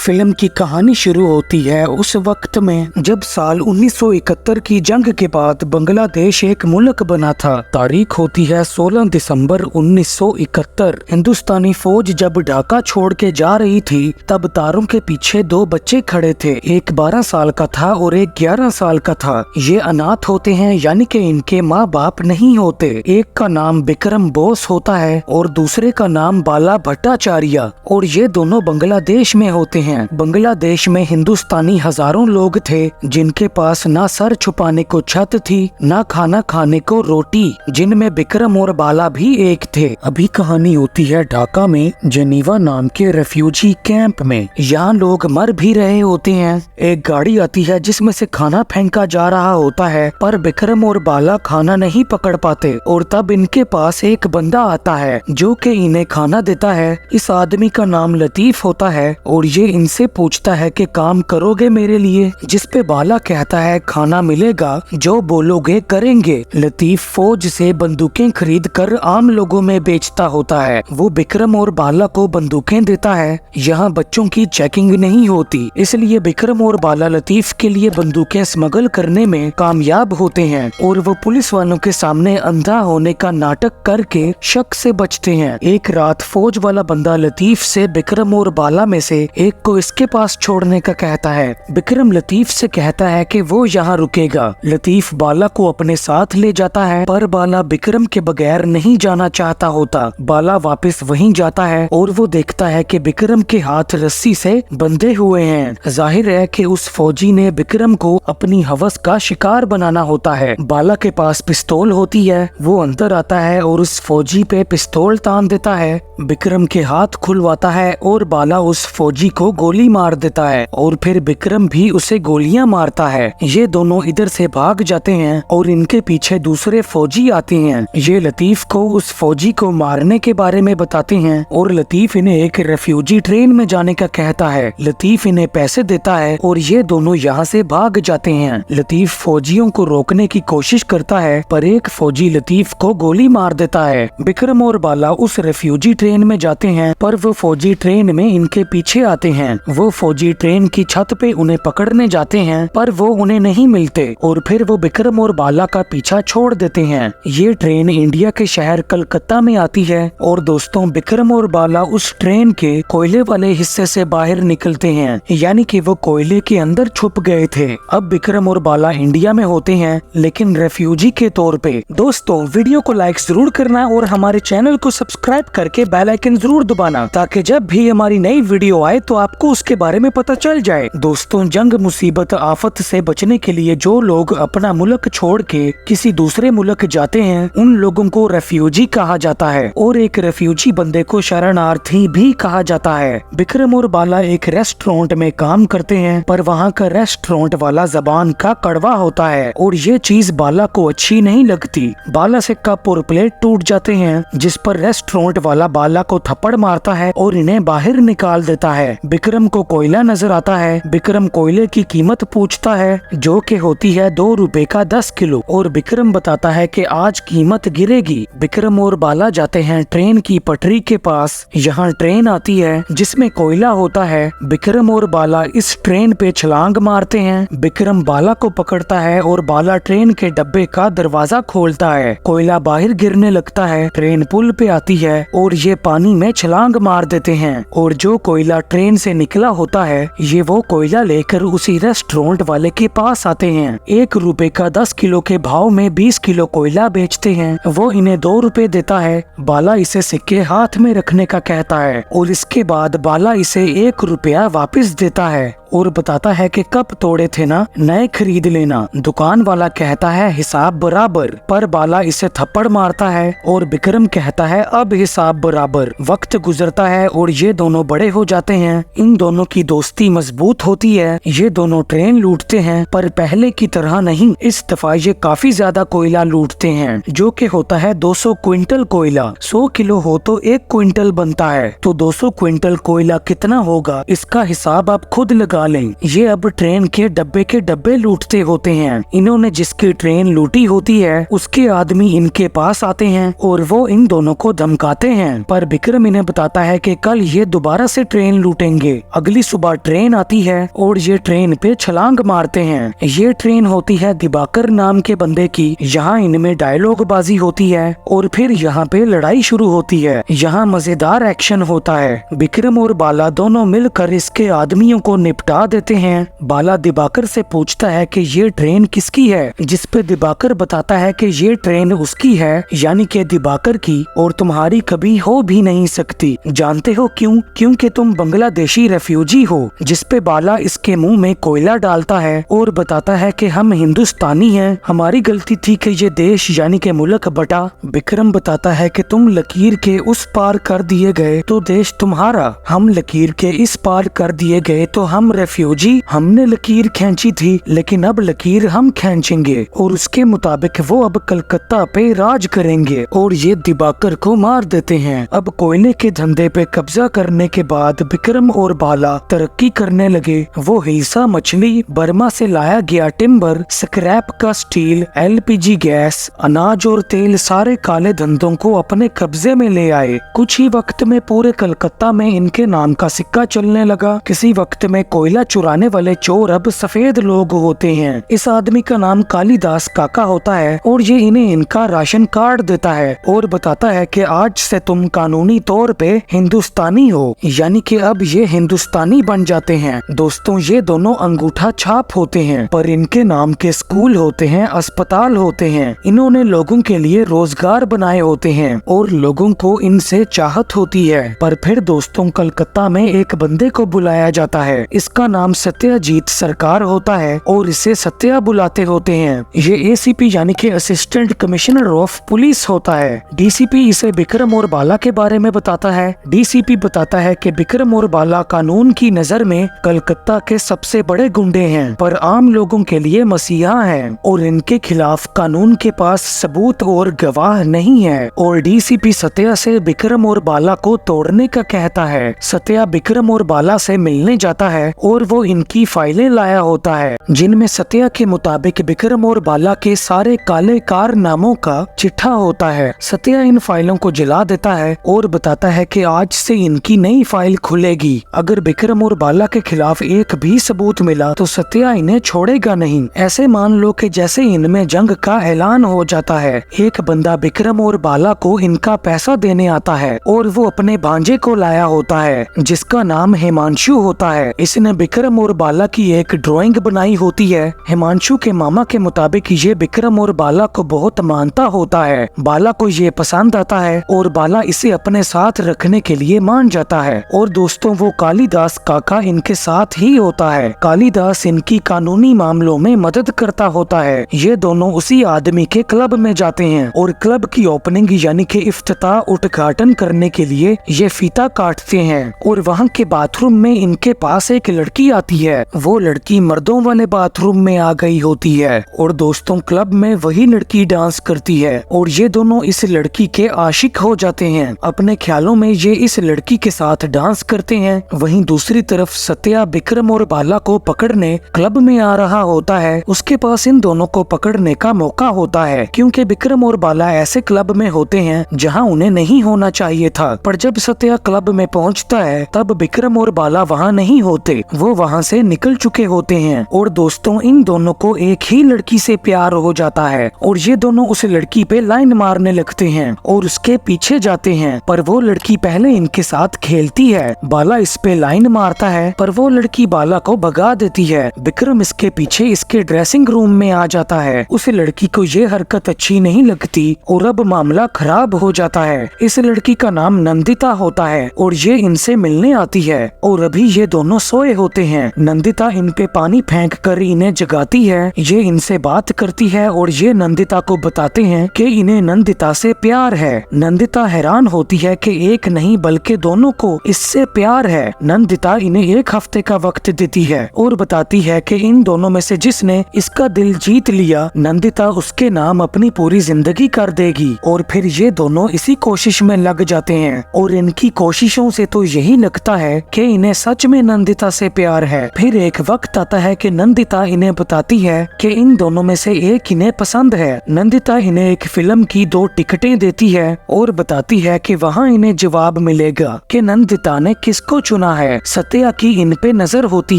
Film की कहानी शुरू होती है उस वक्त में जब साल 1971 की जंग के बाद बांग्लादेश एक मुल्क बना था। तारीख होती है 16 दिसंबर 1971। हिंदुस्तानी फौज जब ढाका छोड़ के जा रही थी तब तारों के पीछे दो बच्चे खड़े थे। एक 12 साल का था और एक 11 साल का था। ये अनाथ होते हैं, यानी कि इनके माँ बाप नहीं होते। एक का नाम विक्रम बोस होता है और दूसरे का नाम बाला भट्टाचार्य, और ये दोनों बांग्लादेश में होते हैं। बांग्लादेश में हिंदुस्तानी हजारों लोग थे जिनके पास ना सर छुपाने को छत थी ना खाना खाने को रोटी, जिनमें विक्रम और बाला भी एक थे। अभी कहानी होती है ढाका में जेनीवा नाम के रेफ्यूजी कैंप में। यहाँ लोग मर भी रहे होते हैं। एक गाड़ी आती है जिसमें से खाना फेंका जा रहा होता है, पर विक्रम और बाला खाना नहीं पकड़ पाते और तब इनके पास एक बंदा आता है जो कि इन्हें खाना देता है। इस आदमी का नाम लतीफ होता है और ये इनसे पूछता है कि काम करोगे मेरे लिए, जिस पे बाला कहता है खाना मिलेगा, जो बोलोगे करेंगे। लतीफ फौज से बंदूकें खरीद कर आम लोगों में बेचता होता है। वो विक्रम और बाला को बंदूकें देता है। यहाँ बच्चों की चेकिंग नहीं होती, इसलिए विक्रम और बाला लतीफ के लिए बंदूकें स्मगल करने में कामयाब होते हैं और वो पुलिस वालों के सामने अंधा होने का नाटक करके शक से बचते हैं। एक रात फौज वाला बंदा लतीफ से विक्रम और बाला में से एक को इसके पास छोड़ने का कहता है। विक्रम लतीफ से कहता है कि वो यहाँ रुकेगा। लतीफ बाला को अपने साथ ले जाता है, पर बाला विक्रम के बगैर नहीं जाना चाहता होता। बाला वापस वहीं जाता है और वो देखता है कि विक्रम के हाथ रस्सी से बंधे हुए हैं। जाहिर है कि उस फौजी ने विक्रम को अपनी हवस का शिकार बनाना होता है। बाला के पास पिस्तौल होती है। वो अंदर आता है और उस फौजी पे पिस्तौल तान देता है। विक्रम के हाथ खुलवाता है और बाला उस फौजी को गोली मार देता है और फिर विक्रम भी उसे गोलियां मारता है। ये दोनों इधर से भाग जाते हैं और इनके पीछे दूसरे फौजी आते हैं। ये लतीफ को उस फौजी को मारने के बारे में बताते हैं और लतीफ इन्हें एक रेफ्यूजी ट्रेन में जाने का कहता है। लतीफ इन्हें पैसे देता है और ये दोनों यहाँ से भाग जाते हैं। लतीफ फौजियों को रोकने की कोशिश करता है, पर एक फौजी लतीफ को गोली मार देता है। विक्रम और बाला उस रेफ्यूजी ट्रेन में जाते हैं, पर वो फौजी ट्रेन में इनके पीछे आते हैं। वो फौजी ट्रेन की छत पे उन्हें पकड़ने जाते हैं, पर वो उन्हें नहीं मिलते और फिर वो विक्रम और बाला का पीछा छोड़ देते हैं। ये ट्रेन इंडिया के शहर कलकत्ता में आती है और दोस्तों विक्रम और बाला उस ट्रेन के कोयले वाले हिस्से से बाहर निकलते हैं, यानी कि वो कोयले के अंदर छुप गए थे। अब विक्रम और बाला इंडिया में होते हैं, लेकिन रेफ्यूजी के तौर पे। दोस्तों वीडियो को लाइक जरूर करना और हमारे चैनल को सब्सक्राइब करके बेल आइकन जरूर दबाना, ताकि जब भी हमारी नई वीडियो आए तो आपको उसके बारे में पता चल जाए। दोस्तों जंग मुसीबत आफत से बचने के लिए जो लोग अपना मुल्क छोड़ के किसी दूसरे मुल्क जाते हैं उन लोगों को रेफ्यूजी कहा जाता है और एक रेफ्यूजी बंदे को शरणार्थी भी कहा जाता है। विक्रम और बाला एक रेस्टोरेंट में काम करते हैं, पर वहाँ का रेस्टोरेंट वाला जबान का कड़वा होता है और ये चीज बाला को अच्छी नहीं लगती। बाला से कप और प्लेट टूट जाते हैं, जिस पर रेस्टोरेंट वाला बाला को थप्पड़ मारता है और इन्हें बाहर निकाल देता है। विक्रम को कोयला नजर आता है। विक्रम कोयले की कीमत पूछता है, जो कि होती है 2 रुपए का 10 किलो, और विक्रम बताता है कि आज कीमत गिरेगी। विक्रम और बाला जाते हैं ट्रेन की पटरी के पास। यहाँ ट्रेन आती है जिसमें कोयला होता है। विक्रम और बाला इस ट्रेन पे छलांग मारते हैं। विक्रम बाला को पकड़ता है और बाला ट्रेन के डब्बे का दरवाजा खोलता है। कोयला बाहर गिरने लगता है। ट्रेन पुल पे आती है और ये पानी में छलांग मार देते हैं और जो कोयला ट्रेन से निकला होता है ये वो कोयला लेकर उसी रेस्टोरेंट वाले के पास आते हैं। 1 रुपए का 10 किलो के भाव में 20 किलो कोयला बेचते हैं। वो इन्हें 2 रुपए देता है। बाला इसे सिक्के हाथ में रखने का कहता है और इसके बाद बाला इसे 1 रुपया वापस देता है और बताता है कि कप तोड़े थे ना, नए खरीद लेना। दुकान वाला कहता है हिसाब बराबर, पर बाला इसे थप्पड़ मारता है और विक्रम कहता है अब हिसाब बराबर। वक्त गुजरता है और ये दोनों बड़े हो जाते हैं। इन दोनों की दोस्ती मजबूत होती है। ये दोनों ट्रेन लूटते हैं, पर पहले की तरह नहीं। इस दफा ये काफी ज्यादा कोयला लूटते हैं, जो कि होता है 200 क्विंटल कोयला। 100 किलो हो तो 1 क्विंटल बनता है, तो 200 क्विंटल कोयला कितना होगा इसका हिसाब आप खुद लगा निकालें। ये अब ट्रेन के डब्बे लूटते होते हैं। इन्होंने जिसकी ट्रेन लूटी होती है उसके आदमी इनके पास आते हैं और वो इन दोनों को धमकाते हैं, पर विक्रम इन्हें बताता है कि कल ये दोबारा से ट्रेन लूटेंगे। अगली सुबह ट्रेन आती है और ये ट्रेन पे छलांग मारते हैं। ये ट्रेन होती है दिवाकर नाम के बंदे की। यहाँ इनमें डायलॉग बाजी होती है और फिर यहाँ पे लड़ाई शुरू होती है। यहाँ मजेदार एक्शन होता है। विक्रम और बाला दोनों मिलकर इसके आदमियों को निपटा देते हैं। बाला दिवाकर से पूछता है कि ये ट्रेन किसकी है, जिसपे दिवाकर बताता है कि ये ट्रेन उसकी है, यानी कि दिवाकर की, और तुम्हारी कभी हो भी नहीं सकती। जानते हो क्यों? क्योंकि तुम बांग्लादेशी रेफ्यूजी हो। जिसपे बाला इसके मुंह में कोयला डालता है और बताता है कि हम हिंदुस्तानी हैं, हमारी गलती थी कि ये देश यानी कि मुल्क बटा। विक्रम बताता है कि तुम लकीर के उस पार कर दिए गए तो देश तुम्हारा, हम लकीर के इस पार कर दिए गए तो हम रेफ्यूजी। हमने लकीर खींची थी लेकिन अब लकीर हम खींचेंगे, और उसके मुताबिक वो अब कलकत्ता पे राज करेंगे और ये दिवाकर को मार देते हैं। अब कोयले के धंधे पे कब्जा करने के बाद विक्रम और बाला तरक्की करने लगे। वो हिल्सा मछली, बर्मा से लाया गया टिम्बर, स्क्रैप का स्टील, LPG गैस, अनाज और तेल, सारे काले धंधों को अपने कब्जे में ले आए। कुछ ही वक्त में पूरे कलकत्ता में इनके नाम का सिक्का चलने लगा। किसी वक्त में कोयला चुराने वाले चोर अब सफेद लोग होते हैं। इस आदमी का नाम कालीदास काका होता है और ये इन्हें इनका राशन कार्ड देता है और बताता है कि आज से तुम कानूनी तौर पे हिंदुस्तानी हो, यानी कि अब ये हिंदुस्तानी बन जाते हैं। दोस्तों, ये दोनों अंगूठा छाप होते हैं, पर इनके नाम के स्कूल होते हैं, अस्पताल होते हैं। इन्होंने लोगों के लिए रोजगार बनाए होते हैं और लोगों को इनसे चाहत होती है। पर फिर दोस्तों, कलकत्ता में एक बंदे को बुलाया जाता है। इसका नाम सत्यजीत सरकार होता है और इसे सत्या बुलाते होते हैं। ये ACP यानी कि असिस्टेंट कमिश्नर ऑफ पुलिस होता है। DCP इसे विक्रम और बाला के बारे में बताता है। DCP बताता है कि विक्रम और बाला कानून की नजर में कलकत्ता के सबसे बड़े गुंडे हैं, पर आम लोगों के लिए मसीहा हैं और इनके खिलाफ कानून के पास सबूत और गवाह नहीं है। और DCP सत्या से विक्रम और बाला को तोड़ने का कहता है। सत्या विक्रम और बाला से मिलने जाता है और वो इनकी फाइलें लाया होता है, जिनमें सत्या के मुताबिक विक्रम और बाला के सारे काले कारनामों का चिट्ठा होता है। सत्या इन फाइलों को जला देता है और बताता है कि आज से इनकी नई फाइल खुलेगी। अगर विक्रम और बाला के खिलाफ एक भी सबूत मिला तो सत्या इन्हें छोड़ेगा नहीं। ऐसे मान लो कि जैसे इनमें जंग का ऐलान हो जाता है। एक बंदा विक्रम और बाला को इनका पैसा देने आता है और वो अपने भांजे को लाया होता है, जिसका नाम हिमांशु होता है। इसने विक्रम और बाला की एक ड्राइंग बनाई होती है। हिमांशु के मामा के मुताबिक ये विक्रम और बाला को बहुत मानता होता है। बाला को ये पसंद आता है और बाला इसे अपने साथ रखने के लिए मान जाता है। और दोस्तों, वो कालीदास काका इनके साथ ही होता है। कालीदास इनकी कानूनी मामलों में मदद करता होता है। ये दोनों उसी आदमी के क्लब में जाते हैं और क्लब की ओपनिंग यानी कि इफ्तिताह उद्घाटन करने के लिए ये फीता काटते हैं। और वहाँ के बाथरूम में इनके पास एक लड़की आती है। वो लड़की मर्दों वाले बाथरूम में आ गई होती है और दोस्तों, क्लब में वही लड़की डांस करती है और ये दोनों इस लड़की के आशिक हो जाते हैं। अपने ख्यालों में ये इस लड़की के साथ डांस करते हैं। वहीं दूसरी तरफ सत्या विक्रम और बाला को पकड़ने क्लब में आ रहा होता है। उसके पास इन दोनों को पकड़ने का मौका होता है, क्योंकि विक्रम और बाला ऐसे क्लब में होते हैं जहां उन्हें नहीं होना चाहिए था। पर जब सत्या क्लब में पहुंचता है तब विक्रम और बाला वहां नहीं होते, वो वहां से निकल चुके होते हैं। और दोस्तों, इन दोनों को एक ही लड़की से प्यार हो जाता है और ये दोनों उस लड़की पे लाइन मारने लगते हैं और उसके पीछे जाते हैं। पर वो लड़की पहले इनके साथ खेलती है। बाला इस पे लाइन मारता है पर वो लड़की बाला को भगा देती है। विक्रम इसके पीछे इसके ड्रेसिंग रूम में आ जाता है। उस लड़की को ये हरकत अच्छी नहीं लगती और अब मामला खराब हो जाता है। इस लड़की का नाम नंदिता होता है और ये इनसे मिलने आती है और अभी ये दोनों सोए होते हैं। नंदिता इन पे पानी फेंक कर इन्हें जगाती है। ये इनसे बात करती है और ये नंदिता को बताते हैं कि इन्हें नंदिता से प्यार है। नंदिता हैरान होती है कि एक नहीं बल्कि दोनों को इससे प्यार है। नंदिता इन्हें एक हफ्ते का वक्त देती है और बताती है कि इन दोनों में से जिसने इसका दिल जीत लिया, नंदिता उसके नाम अपनी पूरी जिंदगी कर देगी। और फिर ये दोनों इसी कोशिश में लग जाते हैं और इनकी कोशिशों से तो यही लगता है कि इन्हें सच में नंदिता से प्यार है। फिर एक वक्त आता है कि नंदिता इन्हें बताती है कि इन दोनों में से एक इन्हें पसंद है। नंदिता इन्हें एक फिल्म की 2 टिकटें देती है और बताती है कि वहाँ इन्हें जवाब मिलेगा कि नंदिता ने किसको चुना है। सत्या की इन पे नजर होती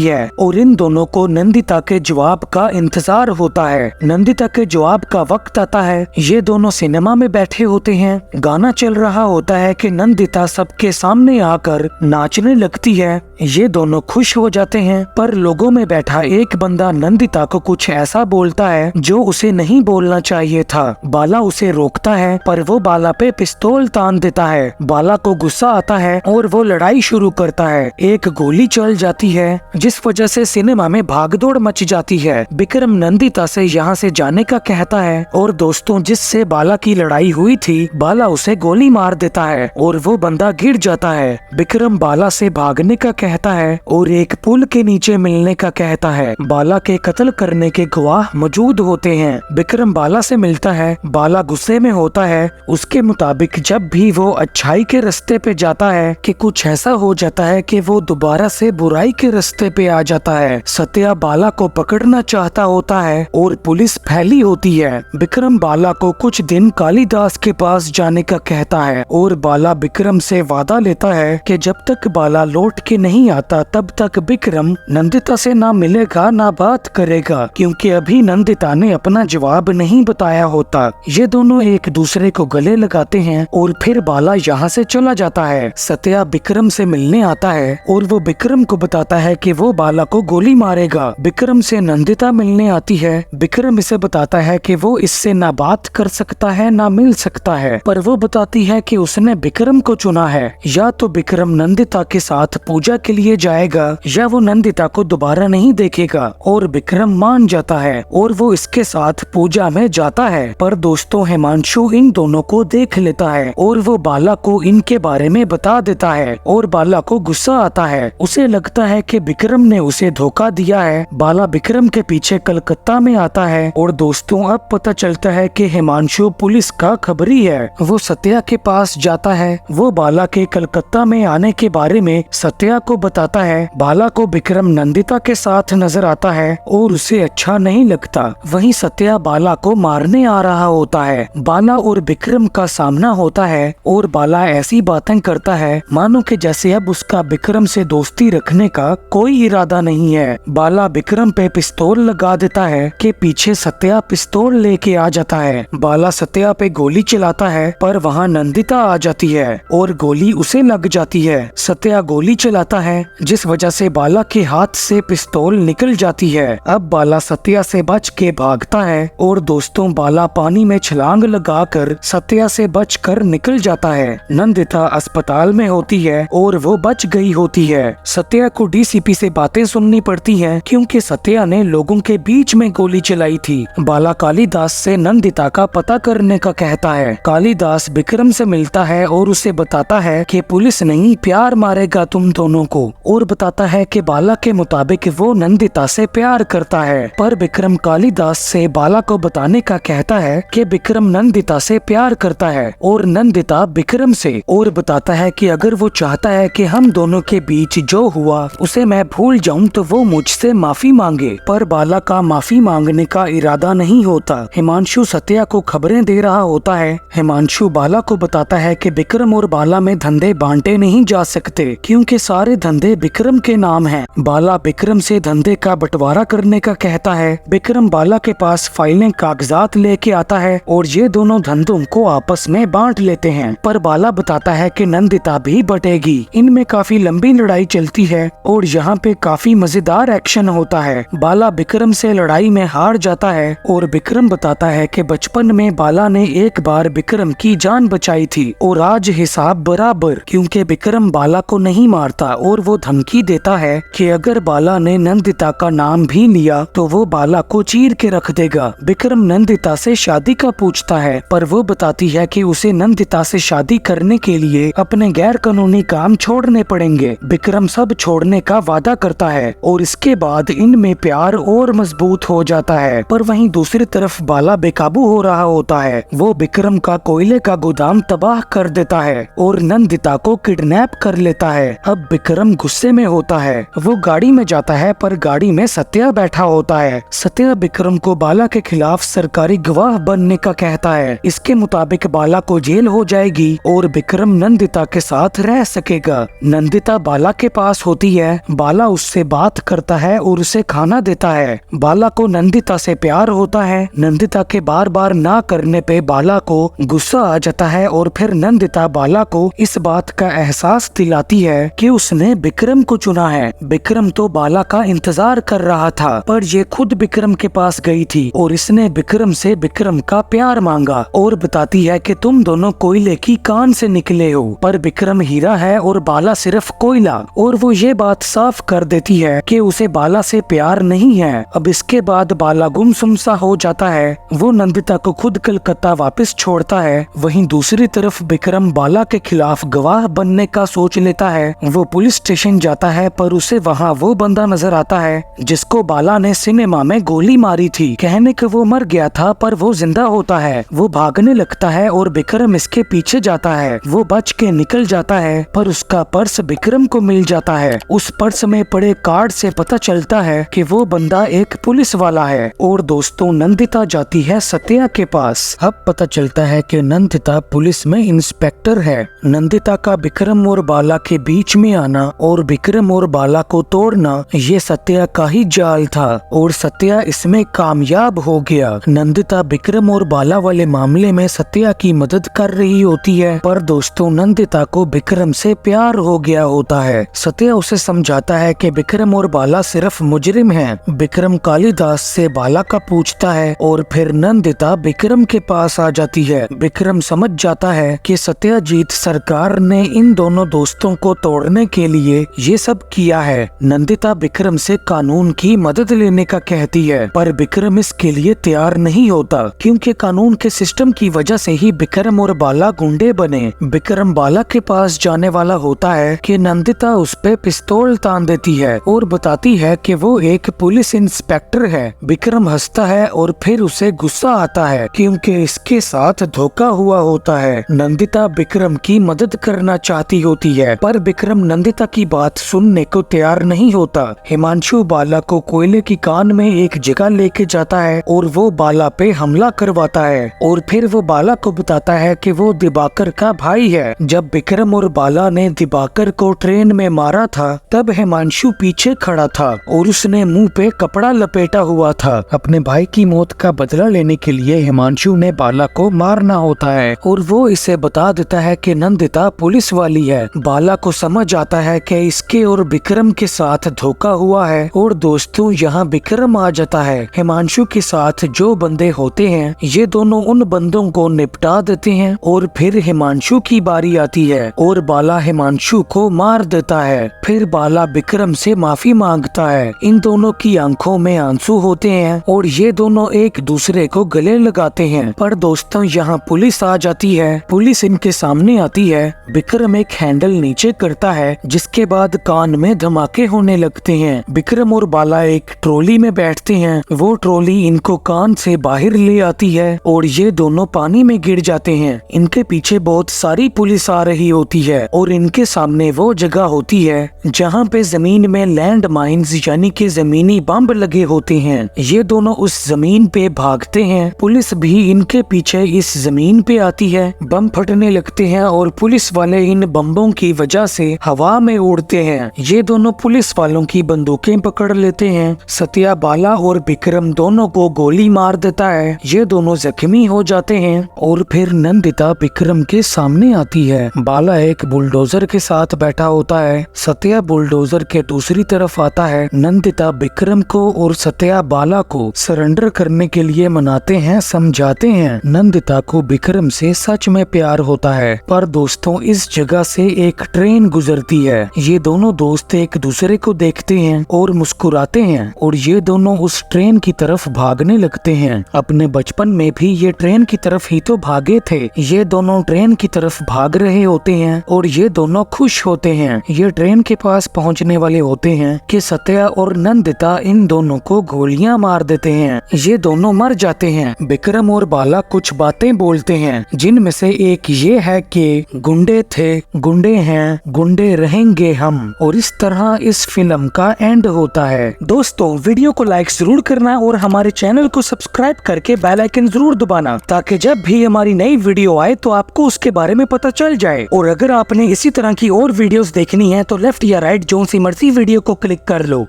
है और इन दोनों को नंदिता के जवाब का इंतजार होता है। नंदिता के जवाब का वक्त आता है, ये दोनों सिनेमा में बैठे होते हैं। गाना चल रहा होता है कि नंदिता सबके सामने आकर नाचने लगती है। ये दोनों खुश हो जाते हैं, पर लोगों में बैठा एक बंदा नंदिता को कुछ ऐसा बोलता है जो उसे नहीं बोलना चाहिए था। बाला उसे रोकता है, पर वो बाला पे पिस्तौल तान देता है। बाला को गुस्सा आता है और वो लड़ाई शुरू करता है। एक गोली चल जाती है जिस वजह से सिनेमा में भागदौड़ मच जाती है। विक्रम नंदिता से यहाँ से जाने का कहता है और दोस्तों जिससे बाला की लड़ाई हुई थी, बाला उसे गोली मार देता है और वो बंदा गिर जाता है। विक्रम बाला से भागने का कहता है और एक पुल के नीचे मिलने का कहता है। बाला के कत्ल करने के गवाह मौजूद होते हैं। विक्रम बाला से मिलता है। बाला गुस्से में होता है। उसके मुताबिक जब भी वो अच्छाई के रास्ते पे जाता है कि कुछ ऐसा हो जाता है कि वो दोबारा से बुराई के रास्ते पे आ जाता है। सत्या बाला को पकड़ना चाहता होता है और पुलिस फैली होती है। विक्रम बाला को कुछ दिन कालिदास के पास जाने का कहता है और बाला विक्रम से वादा लेता है कि जब तक बाला लौट के नहीं आता तब तक विक्रम नंदिता से ना मिलेगा ना बात करेगा, क्योंकि अभी नंदिता ने अपना जवाब नहीं बताया होता। ये दोनों एक दूसरे को गले लगाते हैं और फिर बाला यहाँ से चला जाता है। सत्या विक्रम से मिलने आता है और वो विक्रम को बताता है कि वो बाला को गोली मारेगा। विक्रम से नंदिता मिलने आती है। विक्रम इसे बताता है कि वो इससे ना बात कर सकता है ना मिल सकता है, पर वो बताती है कि उसने विक्रम को चुना है। या तो विक्रम नंदिता के साथ पूजा के लिए जाएगा या वो नंदिता को दोबारा नहीं देखेगा, और विक्रम मान जाता है और वो इसके साथ पूजा में जाता है। पर दोस्तों हिमांशु इन दोनों को देख लेता है और वो बाला को इनके बारे में बता देता है और बाला को गुस्सा आता है। उसे लगता है कि विक्रम ने उसे धोखा दिया है। बाला विक्रम के पीछे कलकत्ता में आता है और दोस्तों अब पता चलता है कि हिमांशु पुलिस का खबरी है। वो सत्या के पास जाता है। वो बाला के कलकत्ता में आने के बारे में सत्या को बताता है। बाला को विक्रम नंदिता के साथ नजर आता है और उसे अच्छा नहीं लगता। वहीं सत्या बाला को मारने आ रहा होता है। बाला और विक्रम का सामना होता है और बाला ऐसी बातें करता है मानो कि जैसे अब उसका विक्रम से दोस्ती रखने का कोई इरादा नहीं है। बाला विक्रम पे पिस्तौल लगा देता है कि पीछे सत्या पिस्तौल लेके आ जाता है। बाला सत्या पे गोली चलाता है, पर वहाँ नंदिता आ जाती है और गोली उसे लग जाती है। सत्या गोली चलाता है जिस वजह से बाला के हाथ से पिस्तौल निकल जाती है। अब बाला सत्या से बच के भागता है और दोस्तों बाला पानी में छलांग लगाकर सत्या से बचकर निकल जाता है। नंदिता अस्पताल में होती है और वो बच गई होती है। सत्या को डीसीपी से बातें सुननी पड़ती हैं क्योंकि सत्या ने लोगों के बीच में गोली चलाई थी। बाला कालिदास से नंदिता का पता करने का कहता है। कालिदास विक्रम से मिलता है और उसे बताता है कि पुलिस नहीं प्यार मारेगा तुम दोनों को, और बताता है कि बाला के मुताबिक वो नंदिता से प्यार करता है। पर विक्रम कालिदास से बाला को बताने का कहता है कि विक्रम नंदिता से प्यार करता है और नंदिता विक्रम से, और बताता है कि अगर वो चाहता है कि हम दोनों के बीच जो हुआ उसे मैं भूल जाऊं तो वो मुझसे माफी मांगे। पर बाला का माफी मांगने का इरादा नहीं होता। हिमांशु सत्या को खबरें दे रहा होता है। हिमांशु बाला को बताता है कि विक्रम और बाला में धंधे बांटे नहीं जा सकते क्योंकि सारे धंधे विक्रम के नाम हैं। बाला विक्रम से धंधे का बंटवारा करने का कहता है। विक्रम बाला के पास फाइलें कागजात लेके आता है और ये दोनों धंधों को आपस में बांट लेते हैं। पर बाला बताता है कि नंदिता भी बटेगी। इनमें काफी लंबी लड़ाई चलती है और यहाँ पे काफी मजेदार एक्शन होता है। बाला विक्रम से लड़ाई में हार जाता है और विक्रम बताता है कि बचपन में बाला ने एक बार विक्रम की जान बचाई थी और आज हिसाब बराबर, क्योंकि विक्रम बाला को नहीं मारता और वो धमकी देता है कि अगर बाला ने नंदिता का नाम भी लिया तो वो बाला को चीर के रख देगा। विक्रम नंदिता से शादी का पूछता है, पर वो बताती है कि उसे नंदिता से शादी करने के लिए अपने गैर कानूनी काम छोड़ने पड़ेंगे। विक्रम सब छोड़ने का वादा करता है और इसके बाद इनमें प्यार और मजबूत हो जाता है। पर वहीं दूसरी तरफ बाला बेकाबू हो रहा होता है। वो विक्रम का कोयले का गोदाम तबाह कर देता है और नंदिता को किडनैप कर लेता है। अब विक्रम गुस्से में होता होता है। वो गाड़ी में जाता है पर गाड़ी में सत्या बैठा होता है। सत्या विक्रम को बाला के खिलाफ सरकारी गवाह बनने का कहता है। इसके मुताबिक बाला को जेल हो जाएगी और विक्रम नंदिता के साथ रह सकेगा। नंदिता बाला के पास होती है। बाला उससे बात करता है और उसे खाना देता है। बाला को नंदिता से प्यार होता है। नंदिता के बार बार ना करने पे बाला को गुस्सा आ जाता है और फिर नंदिता बाला को इस बात का एहसास दिलाती है कि उसने विक्रम को चुना है। विक्रम तो बाला का इंतजार कर रहा था पर ये खुद विक्रम के पास गई थी और इसने विक्रम से विक्रम का प्यार मांगा और बताती है कि तुम दोनों कोयले की कान से निकले हो पर विक्रम हीरा है और बाला सिर्फ कोयला। और वो ये बात साफ कर देती है कि उसे बाला से प्यार नहीं है। अब इसके बाद बाला गुमसुम सा हो जाता है। वो नंदिता को खुद कलकत्ता वापस छोड़ता है। वहीं दूसरी तरफ विक्रम बाला के खिलाफ गवाह बनने का सोच लेता है। वो पुलिस स्टेशन जाता है पर उसे वहाँ वो बंदा नजर आता है जिसको बाला ने सिनेमा में गोली मारी थी। कहने के वो मर गया था पर वो जिंदा होता है। वो भागने लगता है और विक्रम इसके पीछे जाता है। वो बच के निकल जाता है पर उसका पर्स विक्रम को मिल जाता है। उस पर्स में पड़े कार्ड से पता चलता है कि वो बंदा एक पुलिस वाला है। और दोस्तों नंदिता जाती है सत्या के पास। अब पता चलता है कि नंदिता पुलिस में इंस्पेक्टर है। नंदिता का विक्रम और बाला के बीच में आना और विक्रम और बाला को तोड़ना ये सत्या का ही जाल था और सत्या इसमें कामयाब हो गया। नंदिता विक्रम और बाला वाले मामले में सत्या की मदद कर रही होती है पर दोस्तों नंदिता को विक्रम से प्यार हो गया होता है। सत्या उसे समझाता है कि विक्रम और बाला सिर्फ मुजरिम हैं। विक्रम कालिदास से बाला का पूछता है और फिर नंदिता विक्रम के पास आ जाती है। विक्रम समझ जाता है कि सत्याजीत सरकार ने इन दोनों दोस्तों को तोड़ने के लिए ये सब किया है। नंदिता विक्रम से कानून की मदद लेने का कहती है पर विक्रम इसके लिए तैयार नहीं होता क्योंकि कानून के सिस्टम की वजह से ही विक्रम और बाला गुंडे बने। विक्रम बाला के पास जाने वाला होता है कि नंदिता उस पे पिस्तौल तान देती है और बताती है कि वो एक पुलिस इंस्पेक्टर है। विक्रम हंसता है और फिर उसे गुस्सा आता है क्योंकि इसके साथ धोखा हुआ होता है। नंदिता विक्रम की मदद करना चाहती होती है पर विक्रम नंदिता की बात सुनने को तैयार नहीं होता। हिमांशु बाला को कोयले की कान में एक जगह लेके जाता है और वो बाला पे हमला करवाता है और फिर वो बाला को बताता है कि वो दिवाकर का भाई है। जब विक्रम और बाला ने दिवाकर को ट्रेन में मारा था तब हिमांशु पीछे खड़ा था और उसने मुंह पे कपड़ा लपेटा हुआ था। अपने भाई की मौत का बदला लेने के लिए हिमांशु ने बाला को मारना होता है और वो इसे बता देता है कि नंदिता पुलिस वाली है। बाला को समझ आता है कि इसके और विक्रम के साथ धोखा हुआ है और दोस्तों यहाँ विक्रम आ जाता है। हिमांशु के साथ जो बंदे होते हैं ये दोनों उन बंदों को निपटा देते हैं और फिर हिमांशु की बारी आती है और बाला हिमांशु को मार देता है। फिर बाला विक्रम से माफी मांगता है। इन दोनों की आंखों में आंसू होते हैं और ये दोनों एक दूसरे को गले लगाते हैं। पर दोस्तों यहाँ पुलिस आ जाती है। पुलिस इनके सामने आती है। विक्रम एक हैंडल नीचे करता है जिसके बाद कान में धमाके होने लगते हैं। विक्रम और बाला एक ट्रॉली में बैठते हैं। वो ट्रॉली इनको कान से बाहर ले आती है और ये दोनों पानी में गिर जाते हैं। इनके पीछे बहुत सारी पुलिस आ रही होती है और इनके सामने वो जगह होती है जहाँ पे जमीन में लैंड माइन्स यानी कि जमीनी बम लगे होते हैं। ये दोनों उस जमीन पे भागते हैं। पुलिस भी इनके पीछे इस जमीन पे आती है। बम फटने लगते हैं और पुलिस वाले इन बम्बों की वजह से हवा में उड़ते हैं। ये दोनों पुलिस वालों की बंदूकें पकड़ लेते हैं। सत्या बाला और विक्रम दोनों को गोली मार देता है। ये दोनों जख्मी हो जाते हैं और फिर नंदिता विक्रम के सामने आती है। बाला एक बुलडोजर के साथ बैठा होता है। सत्या बुलडोजर के दूसरी तरफ आता है। नंदिता विक्रम को और सत्या बाला को सरेंडर करने के लिए मनाते हैं, समझाते हैं। नंदिता को विक्रम से सच में प्यार होता है। पर दोस्तों इस जगह से एक ट्रेन गुजरती है। ये दोनों दोस्त एक दूसरे को देखते हैं और मुस्कुराते हैं और ये दोनों उस ट्रेन की तरफ भागने लगते हैं। अपने बचपन में भी ये ट्रेन की तरफ ही तो भागे थे। ये दोनों ट्रेन की तरफ भाग रहे होते हैं और ये दोनों खुश होते हैं। ये ट्रेन के पास पहुंचने वाले होते हैं कि सत्या और नंदिता इन दोनों को गोलियां मार देते हैं। ये दोनों मर जाते हैं। विक्रम और बाला कुछ बातें बोलते हैं जिनमें से एक ये है कि गुंडे थे, गुंडे हैं, गुंडे रहेंगे हम। और इस इस तरह इस फिल्म का एंड होता है। दोस्तों वीडियो को लाइक जरूर करना और हमारे चैनल को सब्सक्राइब करके बेल आइकन जरूर दबाना, ताकि जब भी हमारी नई वीडियो आए तो आपको उसके बारे में पता चल जाए। और अगर आपने इसी तरह की और वीडियोस देखनी है तो लेफ्ट या राइट जो सी मर्जी वीडियो को क्लिक कर लो।